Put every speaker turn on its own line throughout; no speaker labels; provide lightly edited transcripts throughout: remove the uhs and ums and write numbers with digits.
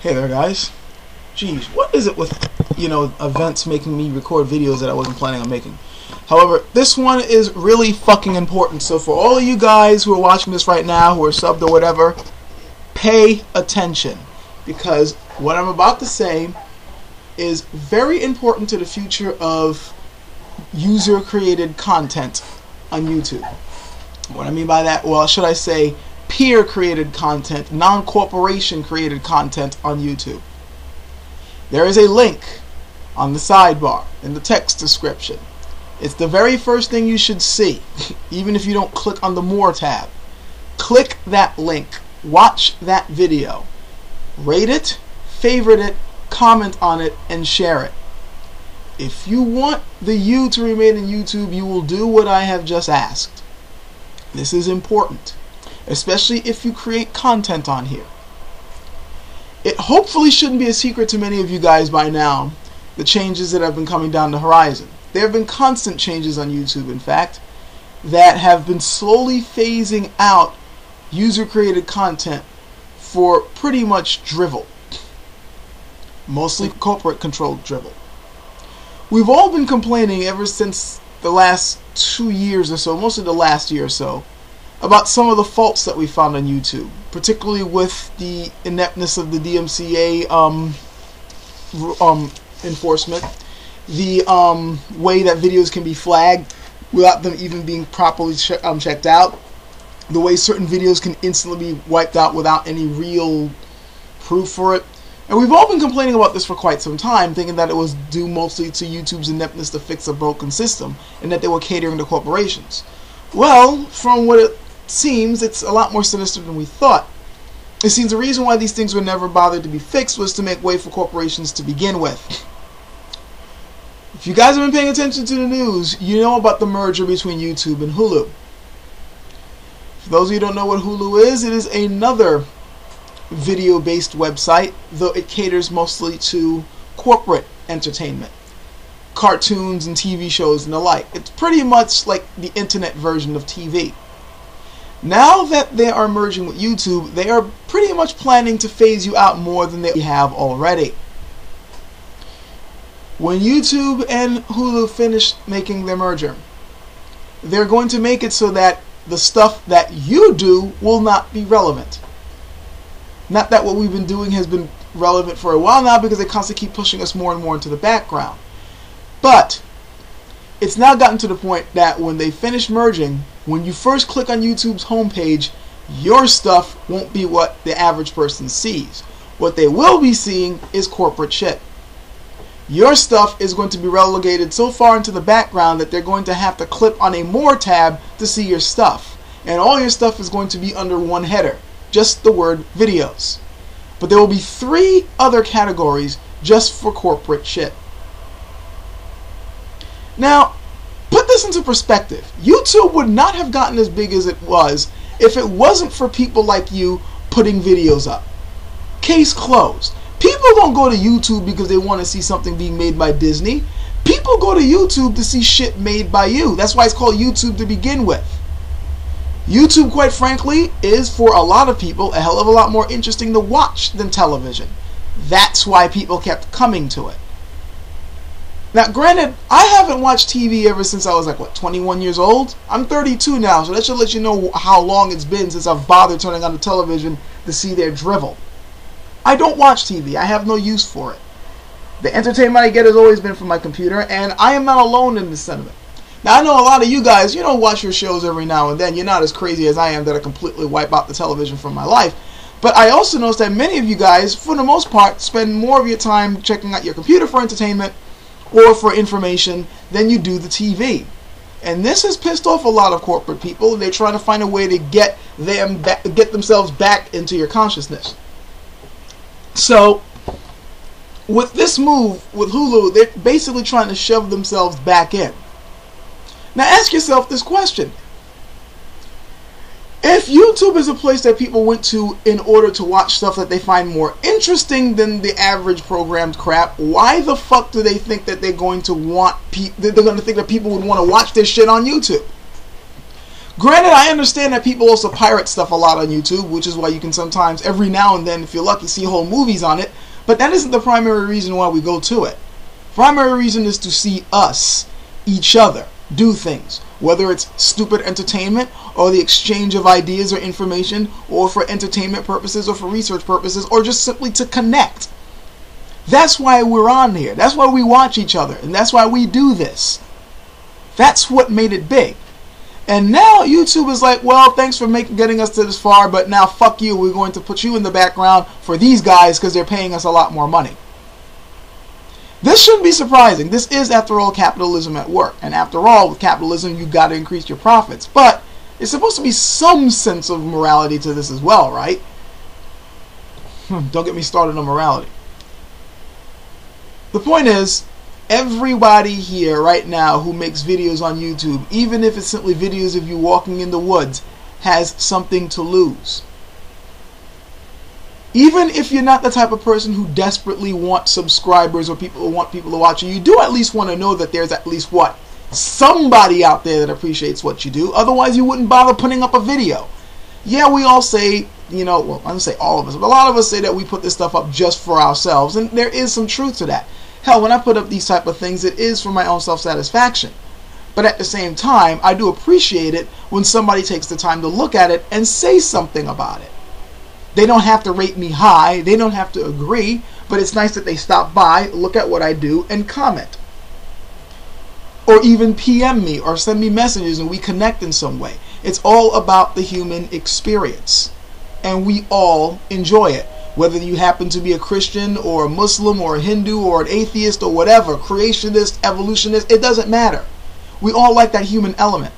Hey there, guys. Geez, what is it with, events making me record videos that I wasn't planning on making? However, this one is really fucking important. So for all of you guys who are watching this right now, who are subbed or whatever, pay attention. Because what I'm about to say is very important to the future of user-created content on YouTube. What I mean by that, well, should I say peer-created content, non-corporation created content on YouTube. There is a link on the sidebar in the text description. It's the very first thing you should see, even if you don't click on the More tab. Click that link, watch that video, rate it, favorite it, comment on it, and share it. If you want the U to remain in YouTube, you will do what I have just asked. This is important, especially if you create content on here. It hopefully shouldn't be a secret to many of you guys by now, the changes that have been coming down the horizon. There have been constant changes on YouTube, in fact, that have been slowly phasing out user-created content for pretty much drivel. Mostly corporate-controlled drivel. We've all been complaining ever since the last 2 years or so, mostly the last year or so, about some of the faults that we found on YouTube, particularly with the ineptness of the DMCA enforcement, the way that videos can be flagged without them even being properly checked out, the way certain videos can instantly be wiped out without any real proof for it. And we've all been complaining about this for quite some time, thinking that it was due mostly to YouTube's ineptness to fix a broken system, and that they were catering to corporations. Well, from what it seems, it's a lot more sinister than we thought. It seems the reason why these things were never bothered to be fixed was to make way for corporations to begin with. If you guys have been paying attention to the news, you know about the merger between YouTube and Hulu. For those of you who don't know what Hulu is, it is another video-based website, though it caters mostly to corporate entertainment, cartoons and TV shows and the like. It's pretty much like the internet version of TV. Now that they are merging with YouTube, they are pretty much planning to phase you out more than they have already. When YouTube and Hulu finish making their merger, they're going to make it so that the stuff that you do will not be relevant. Not that what we've been doing has been relevant for a while now, because they constantly keep pushing us more and more into the background. But it's now gotten to the point that when they finish merging, when you first click on YouTube's homepage, your stuff won't be what the average person sees. What they will be seeing is corporate shit. Your stuff is going to be relegated so far into the background that they're going to have to click on a More tab to see your stuff. And all your stuff is going to be under one header, just the word videos. But there will be 3 other categories just for corporate shit. Now, put this into perspective. YouTube would not have gotten as big as it was if it wasn't for people like you putting videos up. Case closed. People don't go to YouTube because they want to see something being made by Disney. People go to YouTube to see shit made by you. That's why it's called YouTube to begin with. YouTube, quite frankly, is for a lot of people a hell of a lot more interesting to watch than television. That's why people kept coming to it. Now, granted, I haven't watched TV ever since I was like, what, 21 years old? I'm 32 now, so that should let you know how long it's been since I've bothered turning on the television to see their drivel. I don't watch TV. I have no use for it. The entertainment I get has always been from my computer, and I am not alone in this sentiment. Now, I know a lot of you guys, you don't watch your shows every now and then. You're not as crazy as I am that I completely wipe out the television from my life. But I also notice that many of you guys, for the most part, spend more of your time checking out your computer for entertainment or for information than you do the TV. And this has pissed off a lot of corporate people. They're trying to find a way to get themselves back into your consciousness. So, with this move, with Hulu, they're basically trying to shove themselves back in. Now ask yourself this question. If YouTube is a place that people went to in order to watch stuff that they find more interesting than the average programmed crap, why the fuck do they think that they're going to want they're going to think that people would want to watch this shit on YouTube? Granted, I understand that people also pirate stuff a lot on YouTube, which is why you can sometimes, every now and then, if you're lucky, see whole movies on it. But that isn't the primary reason why we go to it. Primary reason is to see us, each other, do things. Whether it's stupid entertainment, or the exchange of ideas or information, or for entertainment purposes, or for research purposes, or just simply to connect. That's why we're on here. That's why we watch each other. And that's why we do this. That's what made it big. And now YouTube is like, well, thanks for getting us to this far, but now fuck you. We're going to put you in the background for these guys because they're paying us a lot more money. This shouldn't be surprising. This is, after all, capitalism at work. And after all, with capitalism, you've got to increase your profits. But there's supposed to be some sense of morality to this as well, right? Don't get me started on morality. The point is, everybody here right now who makes videos on YouTube, even if it's simply videos of you walking in the woods, has something to lose. Even if you're not the type of person who desperately wants subscribers or people who want people to watch you, you do at least want to know that there's at least what? Somebody out there that appreciates what you do. Otherwise you wouldn't bother putting up a video. Yeah, we all say, you know, well, I don't say all of us, but a lot of us say that we put this stuff up just for ourselves, and there is some truth to that. Hell, when I put up these type of things, it is for my own self-satisfaction. But at the same time, I do appreciate it when somebody takes the time to look at it and say something about it. They don't have to rate me high, they don't have to agree, but it's nice that they stop by, look at what I do, and comment. Or even PM me or send me messages and we connect in some way. It's all about the human experience. And we all enjoy it. Whether you happen to be a Christian or a Muslim or a Hindu or an atheist or whatever, creationist, evolutionist, it doesn't matter. We all like that human element.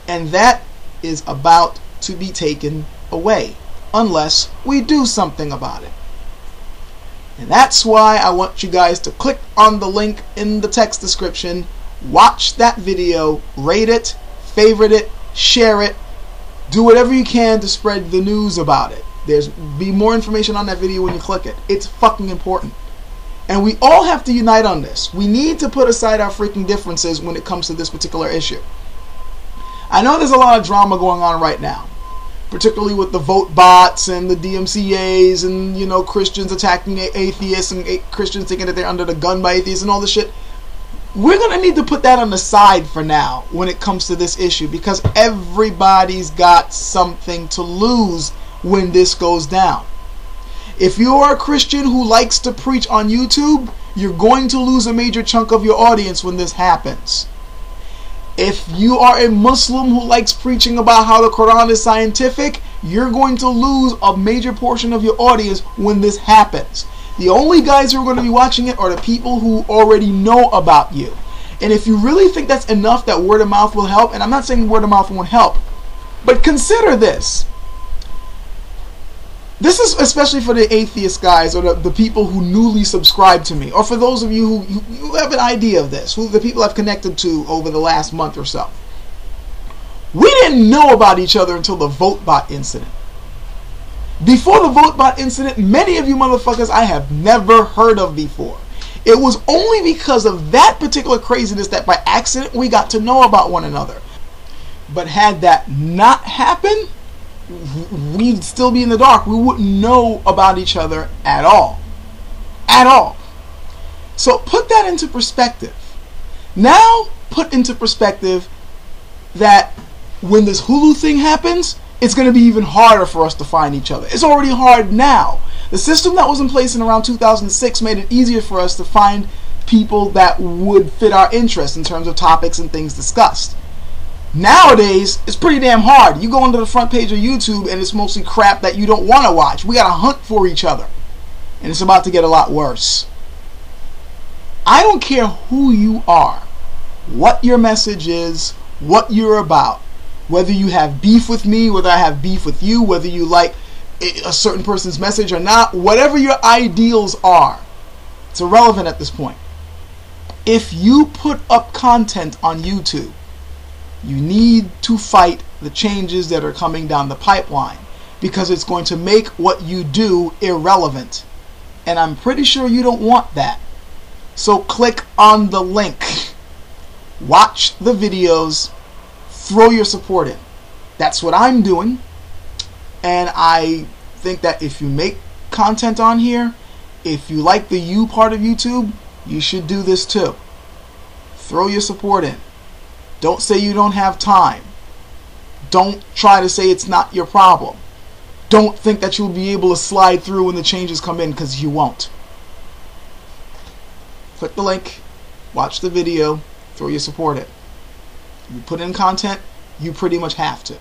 And that is about to be taken away unless we do something about it. And that's why I want you guys to click on the link in the text description, watch that video, rate it, favorite it, share it, do whatever you can to spread the news about it. There's be more information on that video when you click it. It's fucking important. And we all have to unite on this. We need to put aside our freaking differences when it comes to this particular issue. I know there's a lot of drama going on right now, particularly with the vote bots and the DMCAs and, you know, Christians attacking atheists and Christians thinking that they're under the gun by atheists and all this shit. We're going to need to put that on the side for now when it comes to this issue, because everybody's got something to lose when this goes down. If you are a Christian who likes to preach on YouTube, you're going to lose a major chunk of your audience when this happens. If you are a Muslim who likes preaching about how the Quran is scientific, you're going to lose a major portion of your audience when this happens. The only guys who are going to be watching it are the people who already know about you. And if you really think that's enough, that word of mouth will help, and I'm not saying word of mouth won't help, but consider this. This is especially for the atheist guys or the people who newly subscribe to me, or for those of you who have an idea of this, who the people I've connected to over the last month or so. We didn't know about each other until the vote bot incident. Before the vote bot incident, many of you motherfuckers I have never heard of before. It was only because of that particular craziness that by accident we got to know about one another. But had that not happened, we'd still be in the dark. We wouldn't know about each other at all. At all. So put that into perspective. Now put into perspective that when this Hulu thing happens, it's going to be even harder for us to find each other. It's already hard now. The system that was in place in around 2006 made it easier for us to find people that would fit our interests in terms of topics and things discussed. Nowadays, it's pretty damn hard. You go onto the front page of YouTube and it's mostly crap that you don't want to watch. We got to hunt for each other. And it's about to get a lot worse. I don't care who you are, what your message is, what you're about. Whether you have beef with me, whether I have beef with you, whether you like a certain person's message or not, whatever your ideals are, it's irrelevant at this point. If you put up content on YouTube, you need to fight the changes that are coming down the pipeline, because it's going to make what you do irrelevant. And I'm pretty sure you don't want that. So click on the link. Watch the videos. Throw your support in. That's what I'm doing. And I think that if you make content on here, if you like the you part of YouTube, you should do this too. Throw your support in. Don't say you don't have time. Don't try to say it's not your problem. Don't think that you'll be able to slide through when the changes come in, because you won't. Click the link, watch the video, throw your support in. You put in content, you pretty much have to.